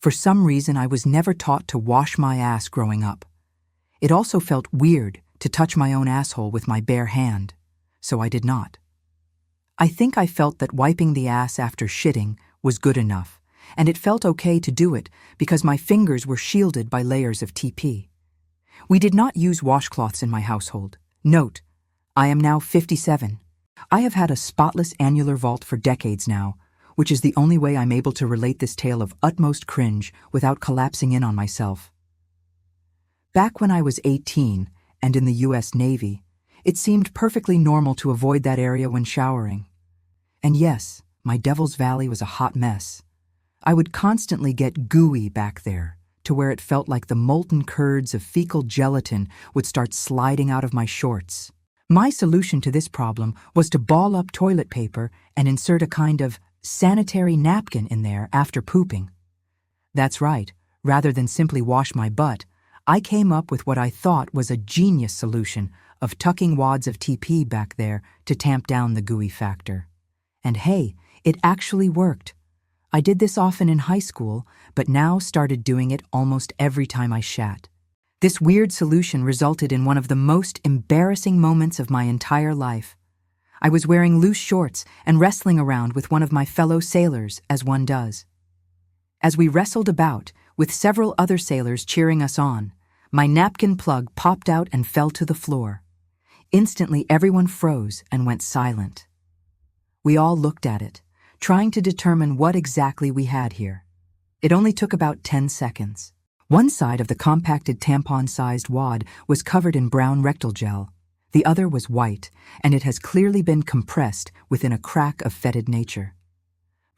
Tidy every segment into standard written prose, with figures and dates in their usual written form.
For some reason, I was never taught to wash my ass growing up. It also felt weird to touch my own asshole with my bare hand, so I did not. I think I felt that wiping the ass after shitting was good enough, and it felt okay to do it because my fingers were shielded by layers of TP. We did not use washcloths in my household. Note, I am now 57. I have had a spotless annular vault for decades now, which is the only way I'm able to relate this tale of utmost cringe without collapsing in on myself. Back when I was 18 and in the US Navy, it seemed perfectly normal to avoid that area when showering. And yes, my Devil's Valley was a hot mess. I would constantly get gooey back there, to where it felt like the molten curds of fecal gelatin would start sliding out of my shorts. My solution to this problem was to ball up toilet paper and insert a kind of sanitary napkin in there after pooping. That's right, rather than simply wash my butt, I came up with what I thought was a genius solution of tucking wads of TP back there to tamp down the gooey factor. And hey, it actually worked. I did this often in high school, but now started doing it almost every time I shat. This weird solution resulted in one of the most embarrassing moments of my entire life. I was wearing loose shorts and wrestling around with one of my fellow sailors, as one does. As we wrestled about, with several other sailors cheering us on, my napkin plug popped out and fell to the floor. Instantly, everyone froze and went silent. We all looked at it, trying to determine what exactly we had here. It only took about 10 seconds. One side of the compacted tampon-sized wad was covered in brown rectal gel. The other was white, and it has clearly been compressed within a crack of fetid nature.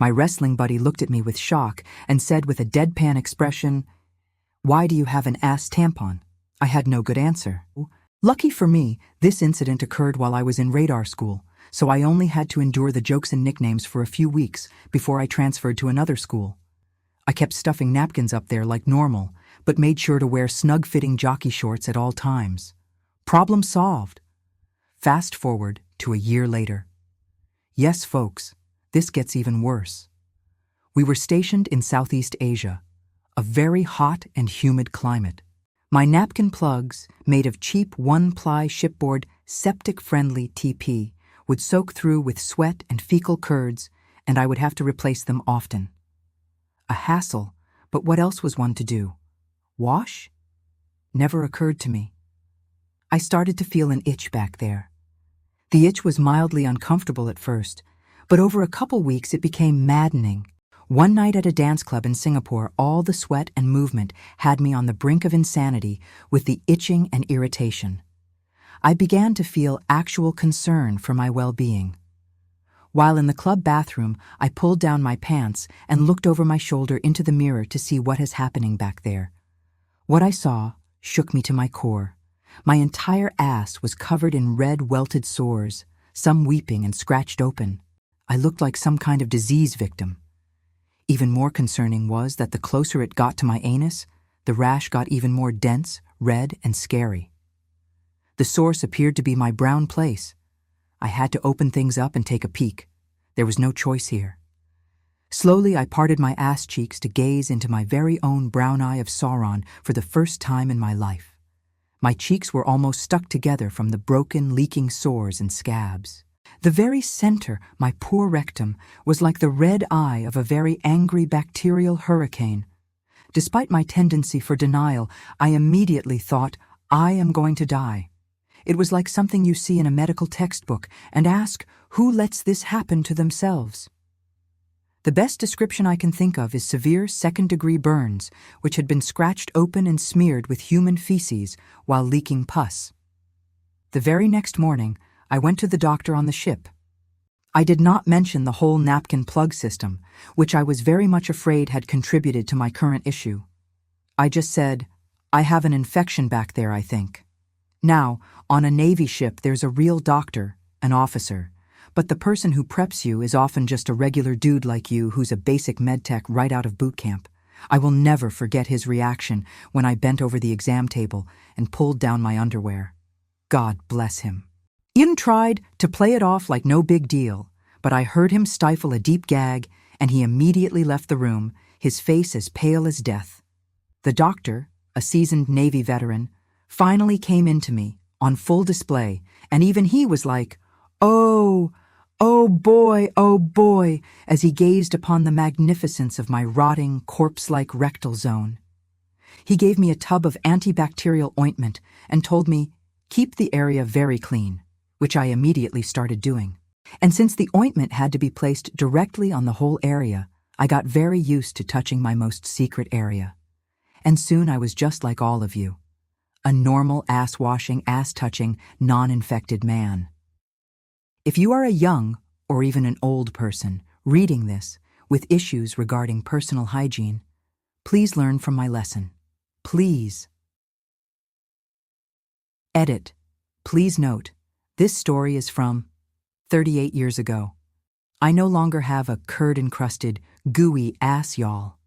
My wrestling buddy looked at me with shock and said with a deadpan expression, "Why do you have an ass tampon?" I had no good answer. Lucky for me, this incident occurred while I was in radar school, so I only had to endure the jokes and nicknames for a few weeks before I transferred to another school. I kept stuffing napkins up there like normal, but made sure to wear snug-fitting jockey shorts at all times. Problem solved. Fast forward to a year later. Yes, folks, this gets even worse. We were stationed in Southeast Asia, a very hot and humid climate. My napkin plugs, made of cheap one-ply shipboard septic-friendly TP, would soak through with sweat and fecal curds, and I would have to replace them often. A hassle, but what else was one to do? Wash? Never occurred to me. I started to feel an itch back there. The itch was mildly uncomfortable at first, but over a couple weeks it became maddening. One night at a dance club in Singapore, all the sweat and movement had me on the brink of insanity with the itching and irritation. I began to feel actual concern for my well-being. While in the club bathroom, I pulled down my pants and looked over my shoulder into the mirror to see what is happening back there. What I saw shook me to my core. My entire ass was covered in red, welted sores, some weeping and scratched open. I looked like some kind of disease victim. Even more concerning was that the closer it got to my anus, the rash got even more dense, red, and scary. The source appeared to be my brown place. I had to open things up and take a peek. There was no choice here. Slowly, I parted my ass cheeks to gaze into my very own brown eye of Sauron for the first time in my life. My cheeks were almost stuck together from the broken, leaking sores and scabs. The very center, my poor rectum, was like the red eye of a very angry bacterial hurricane. Despite my tendency for denial, I immediately thought, I am going to die. It was like something you see in a medical textbook and ask, who lets this happen to themselves? The best description I can think of is severe second-degree burns, which had been scratched open and smeared with human feces while leaking pus. The very next morning, I went to the doctor on the ship. I did not mention the whole napkin plug system, which I was very much afraid had contributed to my current issue. I just said, I have an infection back there, I think. Now, on a Navy ship, there's a real doctor, an officer. But the person who preps you is often just a regular dude like you who's a basic medtech right out of boot camp. I will never forget his reaction when I bent over the exam table and pulled down my underwear. God bless him. Ian tried to play it off like no big deal, but I heard him stifle a deep gag, and he immediately left the room, his face as pale as death. The doctor, a seasoned Navy veteran, finally came into me, on full display, and even he was like, "Oh, oh boy," as he gazed upon the magnificence of my rotting, corpse-like rectal zone. He gave me a tub of antibacterial ointment and told me, "Keep the area very clean," which I immediately started doing. And since the ointment had to be placed directly on the whole area, I got very used to touching my most secret area. And soon I was just like all of you, a normal ass-washing, ass-touching, non-infected man. If you are a young, or even an old person, reading this with issues regarding personal hygiene, please learn from my lesson. Please. Edit. Please note, this story is from 38 years ago. I no longer have a curd-encrusted, gooey ass, y'all.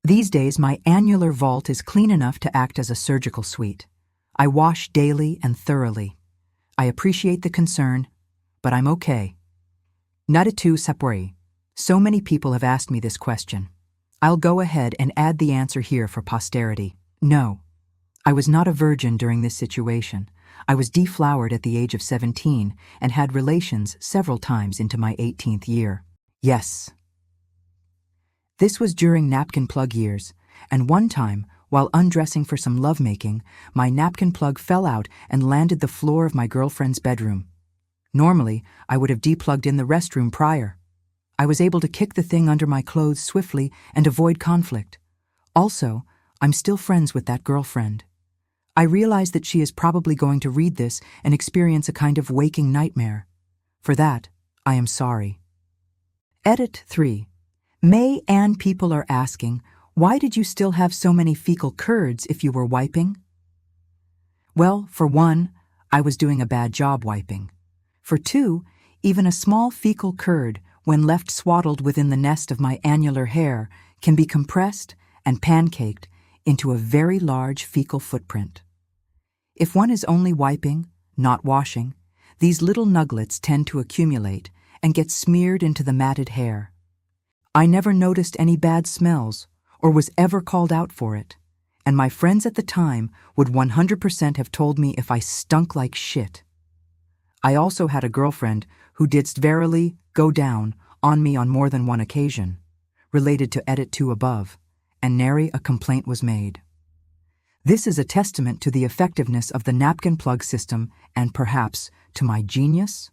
These days, my annular vault is clean enough to act as a surgical suite. I wash daily and thoroughly. I appreciate the concern, but I'm okay. N'as-tu sapori? So many people have asked me this question. I'll go ahead and add the answer here for posterity. No. I was not a virgin during this situation. I was deflowered at the age of 17 and had relations several times into my 18th year. Yes. This was during napkin plug years, and one time, while undressing for some lovemaking, my napkin plug fell out and landed the floor of my girlfriend's bedroom. Normally, I would have deplugged in the restroom prior. I was able to kick the thing under my clothes swiftly and avoid conflict. Also, I'm still friends with that girlfriend. I realize that she is probably going to read this and experience a kind of waking nightmare. For that, I am sorry. Edit 3. May and people are asking, why did you still have so many fecal curds if you were wiping? Well, for one, I was doing a bad job wiping. For two, even a small fecal curd, when left swaddled within the nest of my annular hair, can be compressed and pancaked into a very large fecal footprint. If one is only wiping, not washing, these little nuggets tend to accumulate and get smeared into the matted hair. I never noticed any bad smells or was ever called out for it, and my friends at the time would 100% have told me if I stunk like shit. I also had a girlfriend who didst verily go down on me on more than one occasion, related to Edit 2 above, and nary a complaint was made. This is a testament to the effectiveness of the napkin plug system and perhaps to my genius